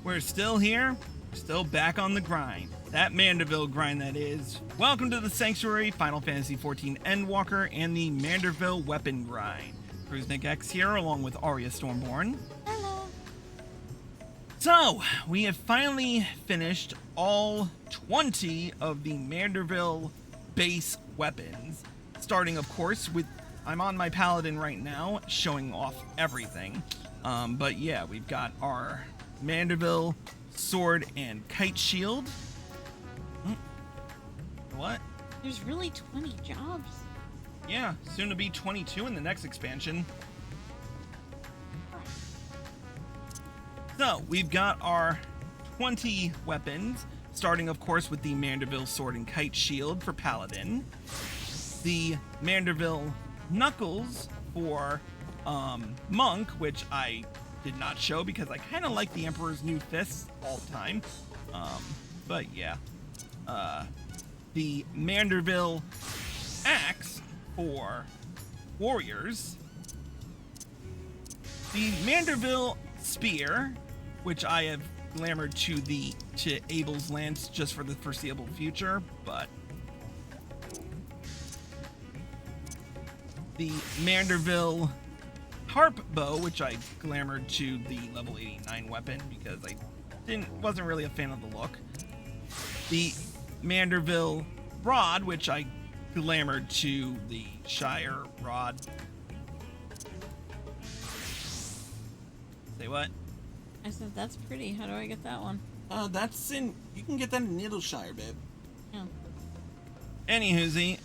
We're still here, still back on the grind. That Manderville grind, that is. Welcome to the Sanctuary, Final Fantasy XIV Endwalker, and the Manderville Weapon grind. Cruznik X here, along with Arya Stormborn. Hello. So, we have finally finished all 20 of the Manderville base weapons. Starting, of course, with... I'm on my Paladin right now, showing off everything. But yeah, we've got our Manderville sword and kite shield. What? There's really 20 jobs. Yeah, soon to be 22 in the next expansion. So, we've got our 20 weapons, starting, of course, with the Manderville sword and kite shield for Paladin. The Manderville knuckles for Monk, which I did not show because I kind of like the Emperor's New Fists all the time. But yeah. The Manderville axe for warriors. The Manderville spear, which I have glamored to Abel's lance just for the foreseeable future, but the Manderville harp bow, which I glamored to the level 89 weapon because I wasn't really a fan of the look. The Manderville rod, which I glamored to the Shire rod. Say what? I said, that's pretty. How do I get that one? You can get that in Needleshire, babe. Oh. Anywhoosie,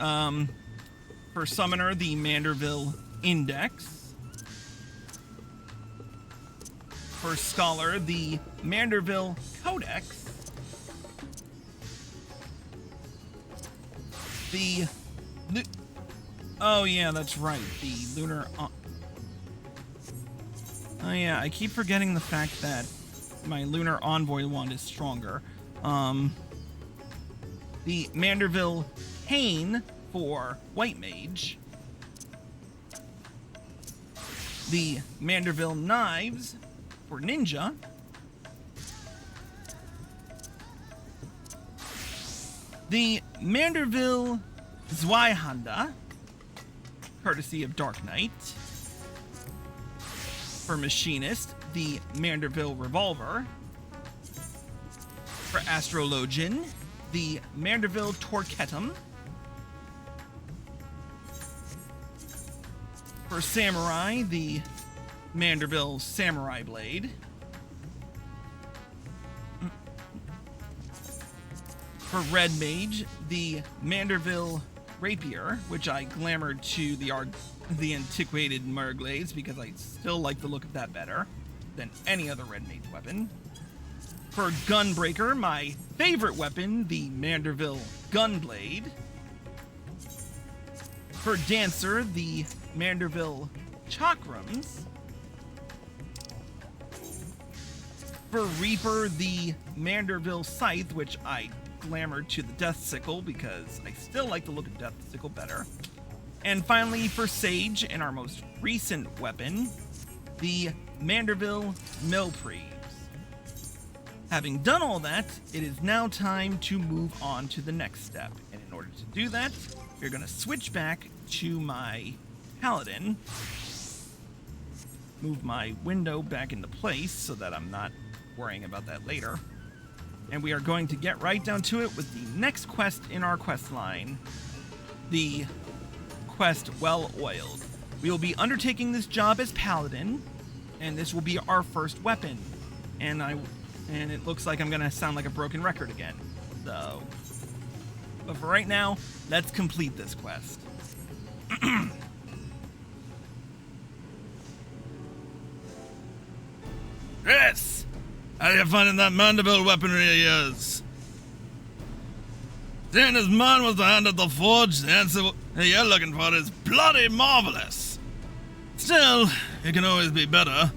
for Summoner, the Manderville Index. For Scholar, the Manderville Codex. Oh yeah, that's right, the Lunar... Oh yeah, I keep forgetting the fact that my Lunar Envoy wand is stronger. The Manderville Cane for White Mage. The Manderville Knives for Ninja. The Manderville Zweihanda, courtesy of Dark Knight. For Machinist, the Manderville Revolver. For Astrologian, the Manderville Torquetum. For Samurai, the Manderville Samurai Blade. For Red Mage, the Manderville Rapier, which I glamored to the antiquated Murglades because I still like the look of that better than any other Red Mage weapon. For Gunbreaker, my favorite weapon, the Manderville Gunblade. For Dancer, the Manderville Chakrams. For Reaper, the Manderville Scythe, which I glamored to the Death Sickle because I still like the look of Death Sickle better. And finally, for Sage, and our most recent weapon, the Manderville Millpreves. Having done all that, it is now time to move on to the next step. And in order to do that, we're going to switch back to my Paladin. Move my window back into place so that I'm not worrying about that later. And we are going to get right down to it with the next quest in our quest line. The quest Well Oiled. We will be undertaking this job as Paladin, and this will be our first weapon. And it looks like I'm gonna sound like a broken record again. So, but for right now, let's complete this quest. Yes! How are you finding that Manderville weaponry of yours? Seeing as mine was the hand of the forge, the answer you're looking for is bloody marvelous. Still, it can always be better.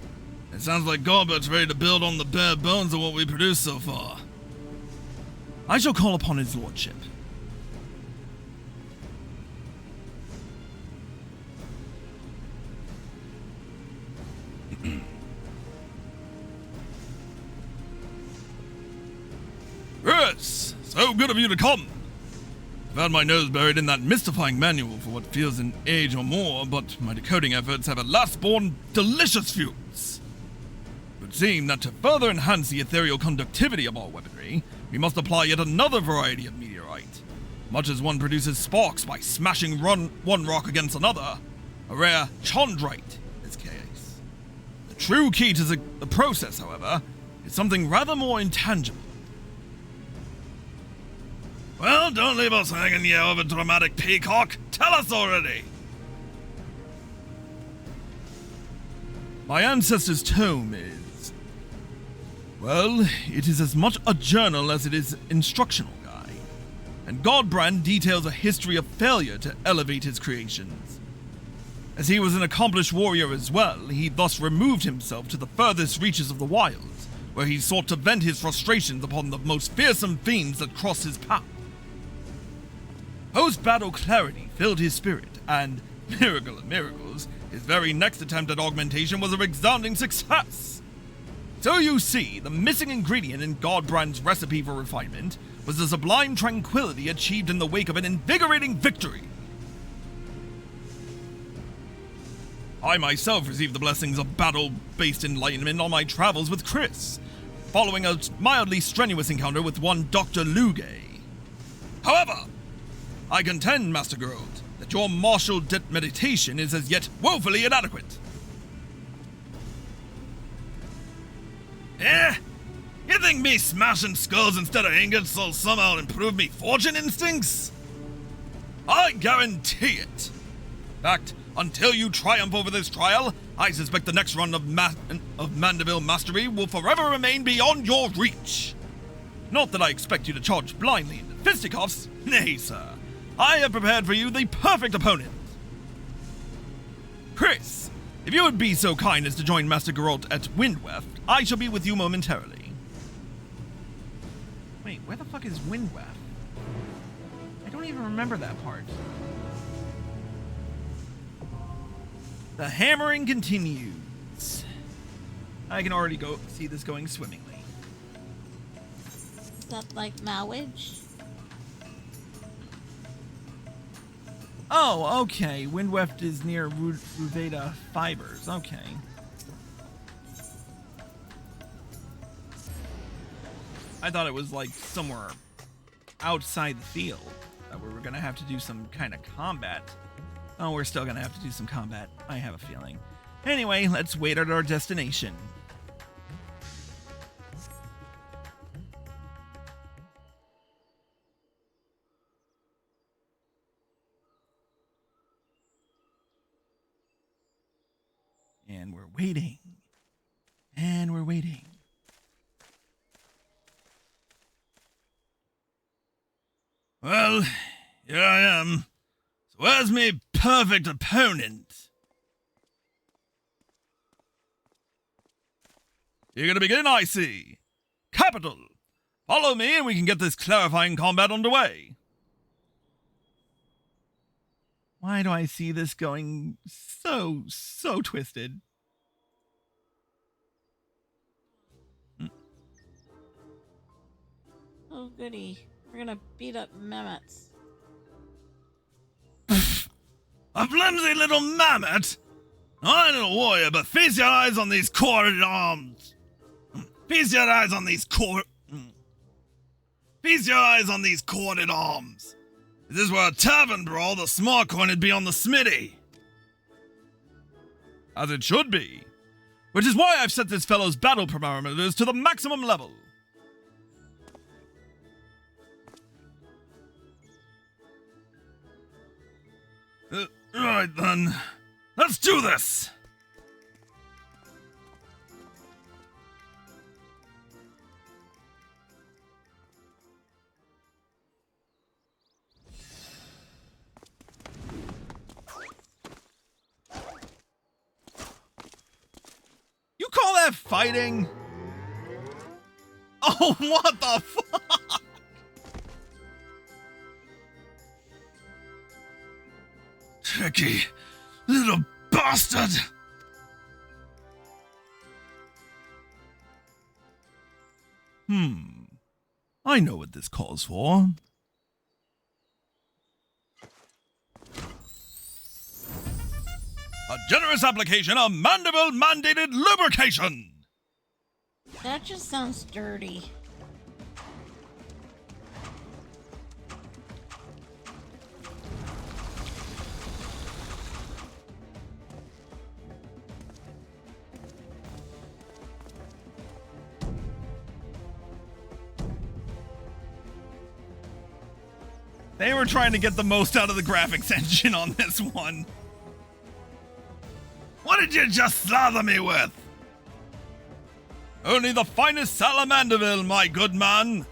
It sounds like Gorbert's ready to build on the bare bones of what we produced so far. I shall call upon his lordship. Chris, so good of you to come. I've had my nose buried in that mystifying manual for what feels an age or more, but my decoding efforts have at last borne delicious fruits. It would seem that to further enhance the ethereal conductivity of our weaponry, we must apply yet another variety of meteorite. Much as one produces sparks by smashing one rock against another, a rare chondrite in this case. The true key to the process, however, is something rather more intangible. Well, don't leave us hanging, you over-dramatic peacock. Tell us already. My ancestor's tome is... well, it is as much a journal as it is instructional guide. And Godbrand details a history of failure to elevate his creations. As he was an accomplished warrior as well, he thus removed himself to the furthest reaches of the wilds, where he sought to vent his frustrations upon the most fearsome fiends that crossed his path. Post-battle clarity filled his spirit, and, miracle of miracles, his very next attempt at augmentation was a resounding success. So you see, the missing ingredient in Godbrand's recipe for refinement was the sublime tranquility achieved in the wake of an invigorating victory. I myself received the blessings of battle-based enlightenment on my travels with Chris, following a mildly strenuous encounter with one Dr. Lugay. However, I contend, Master Geralt, that your martial meditation is as yet woefully inadequate. You think me smashing skulls instead of ingots will somehow improve me fortune instincts? I guarantee it. In fact, until you triumph over this trial, I suspect the next run of Manderville Mastery will forever remain beyond your reach. Not that I expect you to charge blindly into fisticuffs. Nay, sir. I have prepared for you the perfect opponent. Chris, if you would be so kind as to join Master Geralt at Windweft, I shall be with you momentarily. Wait, where the fuck is Windweft? I don't even remember that part. The hammering continues. I can already see this going swimmingly. Is that like Malwich? Oh, okay. Windweft is near Ruveda Fibers. Okay. I thought it was like somewhere outside the field that we were gonna have to do some kind of combat. Oh, we're still gonna have to do some combat. I have a feeling. Anyway, let's wait at our destination. And we're waiting. And we're waiting. Well, here I am. So where's me perfect opponent? You're gonna begin, I see. Capital. Follow me and we can get this clarifying combat underway. Why do I see this going so twisted? Oh, goody. We're gonna beat up mammoths. A flimsy little mammoth? I ain't a warrior, but feast your eyes on these corded arms. Feast your eyes on these Feast your eyes on these corded arms. If this were a tavern brawl, the smart coin would be on the smitty. As it should be. Which is why I've set this fellow's battle parameters to the maximum level. Right then. Let's do this! You call that fighting? Oh, what the fuck? Tricky little bastard! I know what this calls for. A generous application of Manderville mandated lubrication! That just sounds dirty. They were trying to get the most out of the graphics engine on this one. What did you just slather me with? Only the finest Salamanderville, my good man.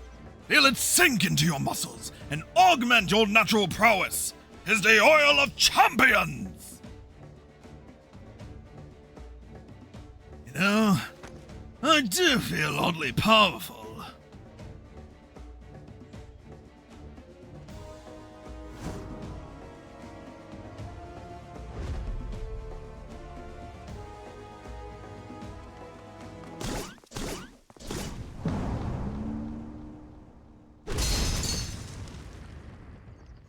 Feel it sink into your muscles and augment your natural prowess. Is the oil of champions. You know, I do feel oddly powerful.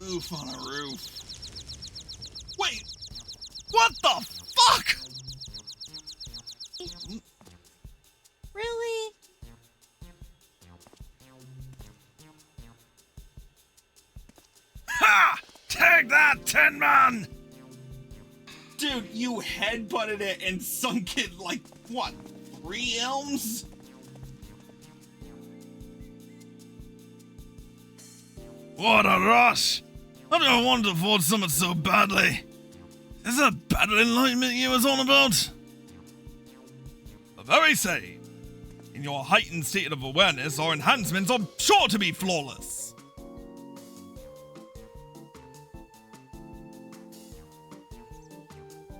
Oof on a roof. Wait, what the fuck? Really? Ha! Take that, Tin Man! Dude, you headbutted it and sunk it like, what, 3 elms? What a rush! I don't want to afford something so badly. Is that battle enlightenment you was on about? The very same. In your heightened state of awareness, our enhancements are sure to be flawless.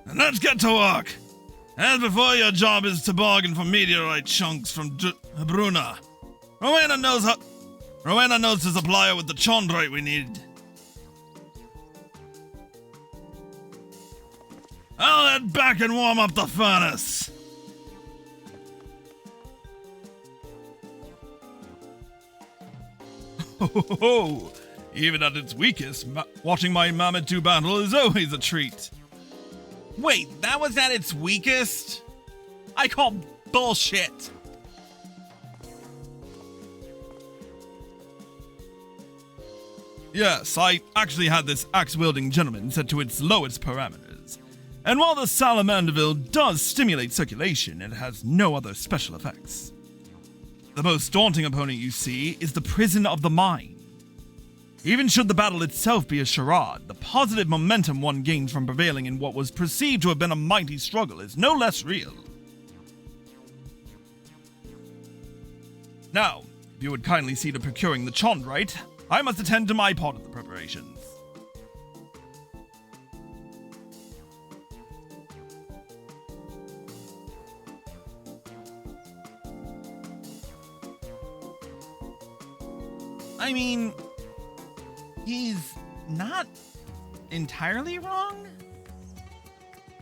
And let's get to work. As before, your job is to bargain for meteorite chunks from Bruna. Rowena knows to supply her with the chondrite we need. I'll head back and warm up the furnace. Ho! Even at its weakest, watching my mammoth do battle is always a treat. Wait, that was at its weakest? I call bullshit. Yes, I actually had this axe-wielding gentleman set to its lowest parameters. And while the Salamanderville does stimulate circulation, it has no other special effects. The most daunting opponent you see is the prison of the mind. Even should the battle itself be a charade, the positive momentum one gains from prevailing in what was perceived to have been a mighty struggle is no less real. Now, if you would kindly see to procuring the chondrite, I must attend to my part of the preparations. I mean, he's not entirely wrong.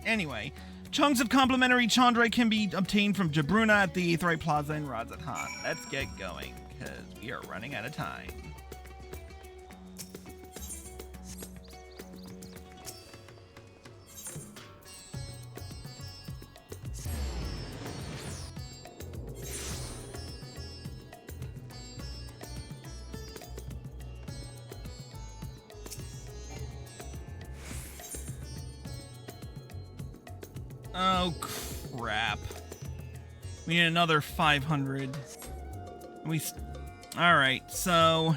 Anyway, chunks of complimentary chondrite can be obtained from Jabruna at the Aetherite Plaza in Razatan. Let's get going, because we are running out of time. Oh, crap. We need another 500. Alright, so...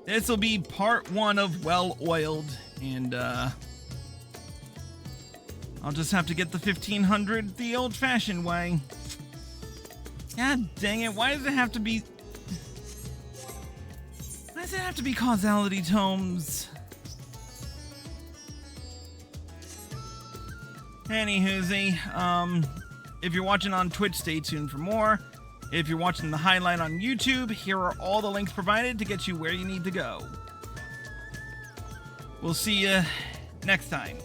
this will be part 1 of well-oiled, and, I'll just have to get the 1500 the old-fashioned way. God dang it, why does it have to be... why does it have to be causality tomes? Anywhoozy, if you're watching on Twitch, stay tuned for more. If you're watching the highlight on YouTube, here are all the links provided to get you where you need to go. We'll see you next time.